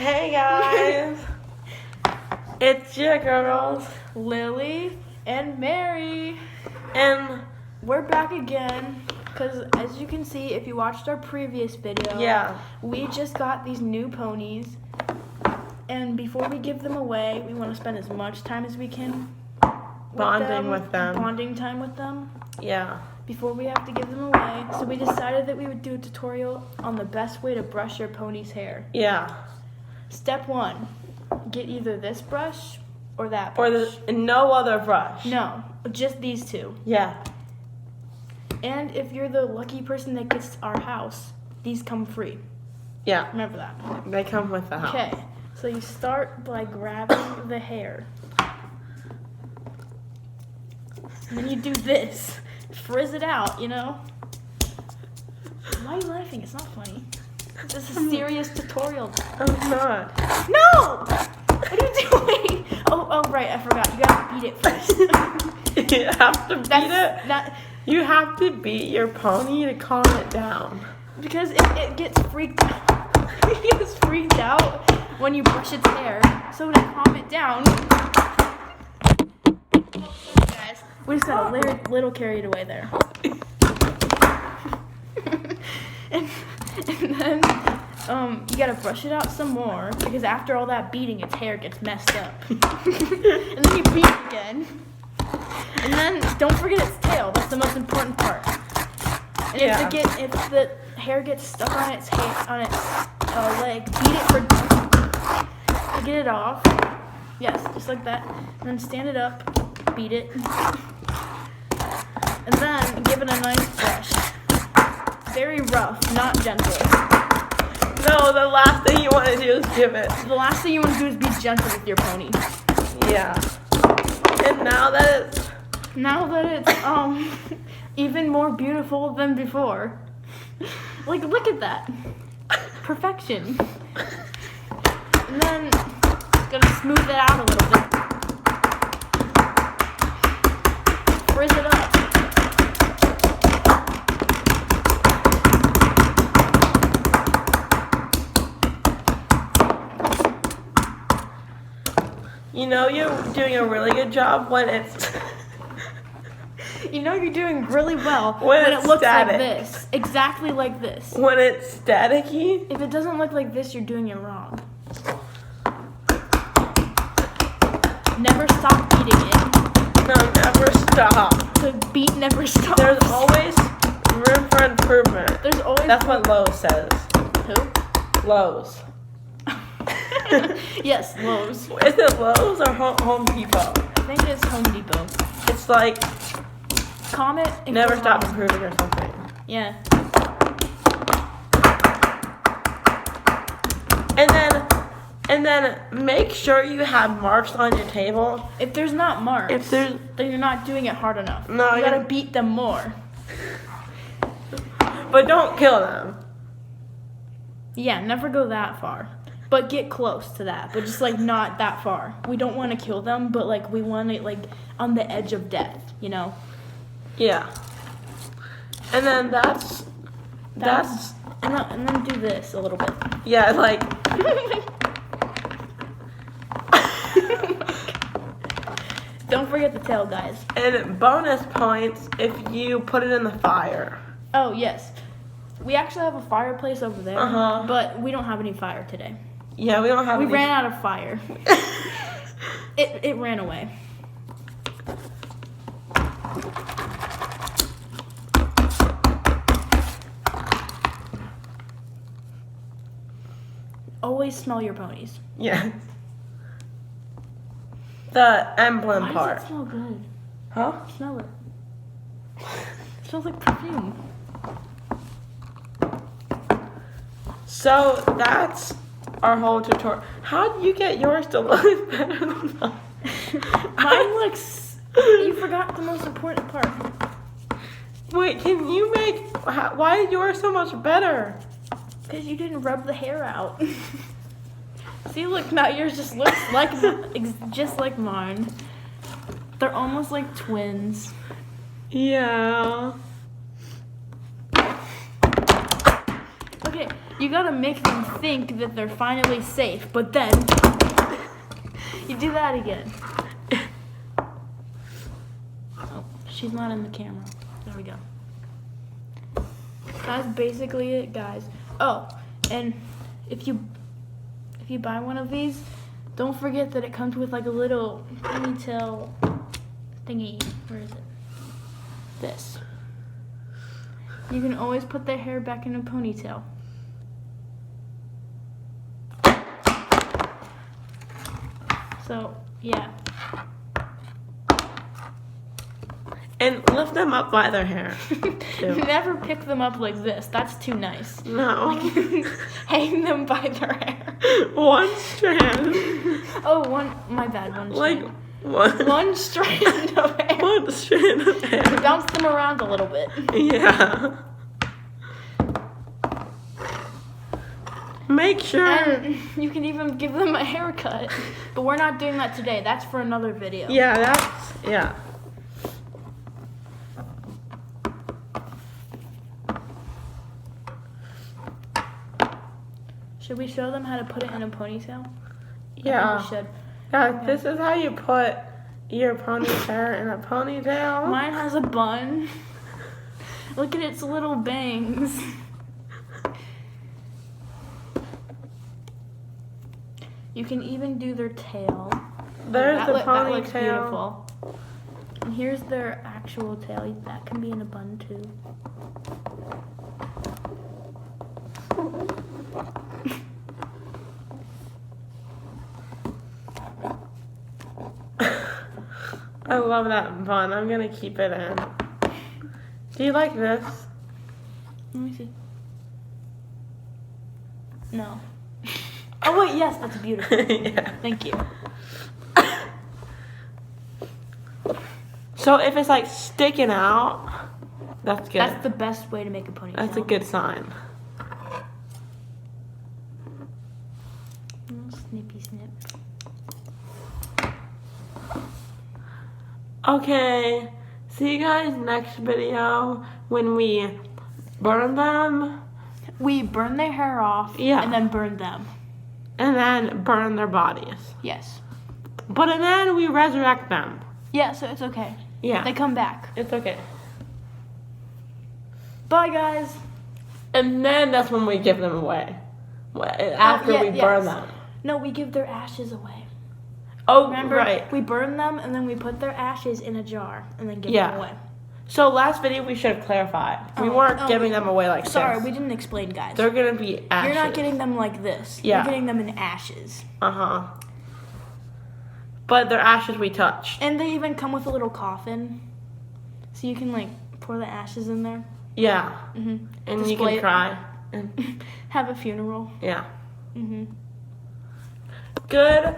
Hey guys, it's your girls, Lily and Mary. and We're back again because, as you can see, if you watched our previous video, yeah, we just got these new ponies. And before we give them away, we want to spend as much time as we can bonding with them. Bonding time with them Yeah, before we have to give them away. So we decided that we would do a tutorial on the best way to brush your pony's hair. yeah, Step 1, get either this brush or that or brush. no other brush. No, just these two. Yeah, And if you're the lucky person that gets our house, these come free. yeah, Remember that. they come with the house. Okay, so you start by grabbing the hair. And then you do this. Frizz it out, you know? Why are you laughing? It's not funny. This is a serious tutorial. I'm not. No! What are you doing? Oh, right, I forgot. You gotta beat it first. You have to beat it. That, You have to beat your pony to calm it down. because it gets freaked out. It gets freaked out when you brush its hair. So to calm it down, guys, we just got a little carried away there. and then you gotta brush it out some more because after all that beating, its hair gets messed up. And then you beat it again. And then don't forget its tail. That's the most important part. And Yeah. if the hair gets stuck on its leg, beat it to get it off. Yes, just like that. And then stand it up, beat it, and then give it a nice brush. Very rough, not gentle. No, the last thing you want to do is give it. The last thing you want to do is be gentle with your pony. Yeah. And now that it's Even more beautiful than before. Like, look at that. Perfection. And then, gonna smooth it out a little bit. Frizz it up. you know you're doing a really good job when it's You know you're doing really well When when it's it looks static. like this. Exactly like this. when it's staticky. If it doesn't look like this, you're doing it wrong. Never stop beating it. No, never stop. The beat never stops. There's always room for improvement. There's always That's what Lowe's says. Who? Lowe's. Yes, Lowe's. Is it Lowe's or Home Depot? I think it's Home Depot. It's like Comment. and never go stop home. improving or something. Yeah. And then make sure you have marks on your table. If there's not marks, If there's then you're not doing it hard enough. No, you gotta you're- beat them more. but don't kill them. Yeah, never go that far. But get close to that. But just like not that far. We don't want to kill them, but like we want it like on the edge of death, you know? Yeah. And then that's and then do this a little bit. yeah, like Don't forget the tail, guys. and bonus points if you put it in the fire. Oh, yes. We actually have a fireplace over there, Uh-huh. but we don't have any fire today. Yeah, we don't have We any- ran out of fire. It ran away. Always smell your ponies. Yeah. The emblem Why part. does it smell good? Huh? Smell it. It smells like perfume. So that's our whole tutorial. How did you get yours to look better than mine? Mine looks... You forgot the most important part. Wait, can you make... Why is yours so much better? Because you didn't rub the hair out. See, look, now yours just looks like just like mine. They're almost like twins. Yeah. Okay, You gotta make them think that they're finally safe, but then you do that again. Oh, she's not in the camera. There we go. That's basically it, guys. Oh, and if you buy one of these, don't forget that it comes with like a little ponytail thingy. Where is it? This. You can always put their hair back in a ponytail. So, yeah. And lift them up by their hair. Never pick them up like this. That's too nice. No. Hang them by their hair. One strand. Oh, my bad, one Like strand. One strand of hair. One strand of hair. Bounce them around a little bit. Yeah. Make sure. And you can even give them a haircut. But we're not doing that today. That's for another video. Yeah, yeah. Should we show them how to put it in a ponytail? Yeah. I think we should. Yeah, this is how you put your ponytail hair in a ponytail. Mine has a bun. Look at its little bangs. You can even do their tail. There's the That looks ponytail. beautiful. And here's their actual tail. That can be in a bun too. I love that bun. I'm gonna keep it in. Do you like this? Let me see. No. Oh wait, yes, that's beautiful. Yeah. Thank you. So if it's like sticking out, that's good. That's the best way to make a ponytail. That's a good sign. Snippy snip. Okay, see you guys next video when we burn them. We burn their hair off. Yeah. And then burn them. And then burn their bodies. Yes. But and then we resurrect them. Yeah, so it's okay. Yeah. They come back. It's okay. Bye, guys. And then that's when we give them away. After we burn them. No, we give their ashes away. Oh, Remember? right. We burn them and then we put their ashes in a jar and then give Yeah. them away. So last video we should have clarified. We weren't giving them away like Sorry, this. we didn't explain, guys. They're gonna be ashes. You're not getting them like this. Yeah. You're getting them in ashes. Uh-huh. But they're ashes we touched. And they even come with a little coffin. So you can, like, pour the ashes in there. Yeah. Mm-hmm. And you Display can it. cry. And Have a funeral. yeah. Mm-hmm. Good